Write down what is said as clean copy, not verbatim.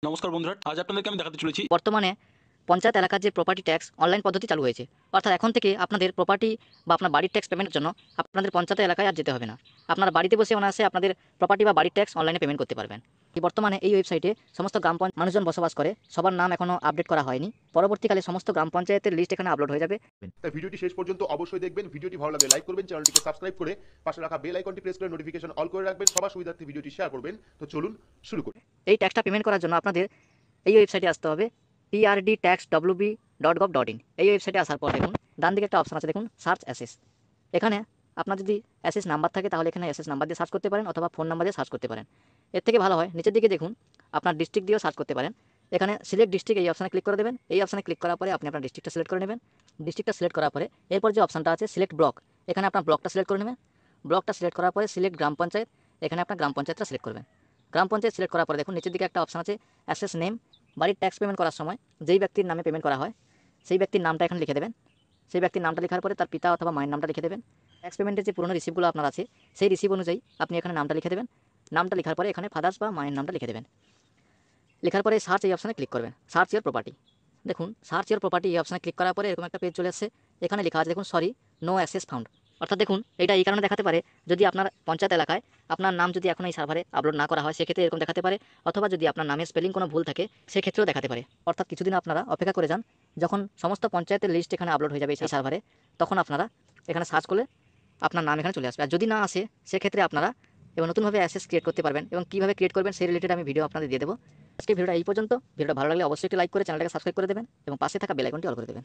নমস্কার বন্ধুরা, আজ আপনাদেরকে আমি দেখাতে চলেছি বর্তমানে পঞ্চায়েত এলাকার যে প্রপার্টি ট্যাক্স অনলাইন পদ্ধতি চালু হয়েছে। অর্থাৎ এখন থেকে আপনাদের প্রপার্টি বা আপনার বাড়ির ট্যাক্স পেমেন্টের জন্য আপনাদের পঞ্চায়েত এলাকায় আর যেতে হবে না। আপনারা বাড়িতে বসে অনায়াসে আপনাদের প্রপার্টি বা বাড়ির ট্যাক্স অনলাইনে পেমেন্ট করতে পারবেন। বর্তমানে এই ওয়েবসাইটে সমস্ত গ্রাম পঞ্চায়েত মানুষজন বসবাস করে, সবার নাম এখনও আপডেট করা হয়নি। পরবর্তীকালে সমস্ত গ্রাম পঞ্চায়েতের লিস্ট এখানে আপলোড হয়ে যাবে। তাই ভিডিওটি শেষ পর্যন্ত অবশ্যই দেখবেন। ভিডিওটি ভালো লাগলে লাইক করবেন, চ্যানেলটিকে সাবস্ক্রাইব করে পাশে রাখা বেল আইকনটি প্রেস করে নোটিফিকেশন অল করে রাখবেন। সবার সুবিধার্থে ভিডিওটি শেয়ার করবেন। তো চলুন শুরু করি। এই ট্যাক্সটা পেমেন্ট করার জন্য আপনাদের এই ওয়েবসাইটে আসতে হবে, prdtaxwb.gov.in। এই ওয়েবসাইটে আসার পর দেখুন ডান দিকে একটা অপশন আছে, দেখুন সার্চ অ্যাসেস। এখানে আপনার যদি অ্যাসেস নাম্বার থাকে তাহলে এখানে অ্যাসেস নাম্বার দিয়ে সার্চ করতে পারেন, অথবা ফোন নাম্বার দিয়ে সার্চ করতে পারেন। এর থেকে ভালো হয় নিচের দিকে দেখুন আপনার ডিস্ট্রিক্ট দিয়েও সার্চ করতে পারেন। এখানে সিলেক্ট ডিস্ট্রিক্ট এই অপশানে ক্লিক করে দেবেন। এই অপশানে ক্লিক করার পরে আপনি আপনার ডিস্ট্রিক্টটা সিলেক্ট করে নেবেন। ডিস্ট্রিক্টটা সিলেক্ট করার পরে এরপর যে অপশানটা আছে সিলেক্ট ব্লক, এখানে আপনার ব্লকটা সিলেক্ট করে নেবেন। ব্লকটা সিলেক্ট করার পরে সিলেক্ট গ্রাম পঞ্চায়েত, এখানে আপনার গ্রাম পঞ্চায়েতটা সিলেক্ট করবেন। গ্রাম পঞ্চায়েত সিলেক্ট করার পরে দেখুন নিচের দিকে একটা অপশান আছে অ্যাসেস নেম। বাড়ির ট্যাক্স পেমেন্ট করার সময় যেই ব্যক্তির নামে পেমেন্ট করা হয় সেই ব্যক্তির নামটা এখানে লিখে দেবেন। সেই ব্যক্তির নামটা লেখার পরে তার পিতা অথবা মায়ের নামটা লিখে দেবেন। ট্যাক্স পেমেন্টের যে পুরনো রিসিপ্টগুলো আপনার আছে সেই রিসিপ্ট অনুযায়ী আপনি এখানে নামটা লিখে দেবেন। নামটা লেখার পরে এখানে ফাদার্স বা মায়ের নামটা লিখে দেবেন। লেখার পরে সার্চ এই অপশানে ক্লিক করবেন, সার্চ ইওর প্রপার্টি। দেখুন সার্চ ইওর প্রপার্টি এই অপশানে ক্লিক করার পরে এরকম একটা পেজ চলে আসছে। এখানে লেখা আছে দেখুন সরি নো অ্যাসেস ফাউন্ড। অর্থাৎ দেখুন এটা এই কারণে দেখাতে পারে, যদি আপনার পঞ্চায়েত এলাকায় আপনার নাম যদি এখন এই সার্ভারে আপলোড না করা হয় সেক্ষেত্রে এরকম দেখাতে পারে, অথবা যদি আপনার নামের স্পেলিং কোনো ভুল থাকে সেক্ষেত্রেও দেখাতে পারে। অর্থাৎ কিছুদিন আপনারা অপেক্ষা করে যান, যখন সমস্ত পঞ্চায়েতের লিস্ট এখানে আপলোড হয়ে যাবে এই সার্ভারে, তখন আপনারা এখানে সার্চ করলে আপনার নাম এখানে চলে আসবে। আর যদি না আসে সেক্ষেত্রে আপনারা এবং নতুনভাবে অ্যাসেস ক্রিয়েট করতে পারবেন, এবং কীভাবে ক্রিয়েট করবেন সেই রিলেটেড আমি ভিডিও আপনাদের দিয়ে দেবো। আজকে ভিডিওটা এই পর্যন্ত। ভিডিওটা ভালো লাগলে অবশ্যই একটি লাইক করে চ্যানেলটাকে সাবস্ক্রাইব করে দেবেন এবং পাশে থাকা বেল আইকনটি অল করে দেবেন।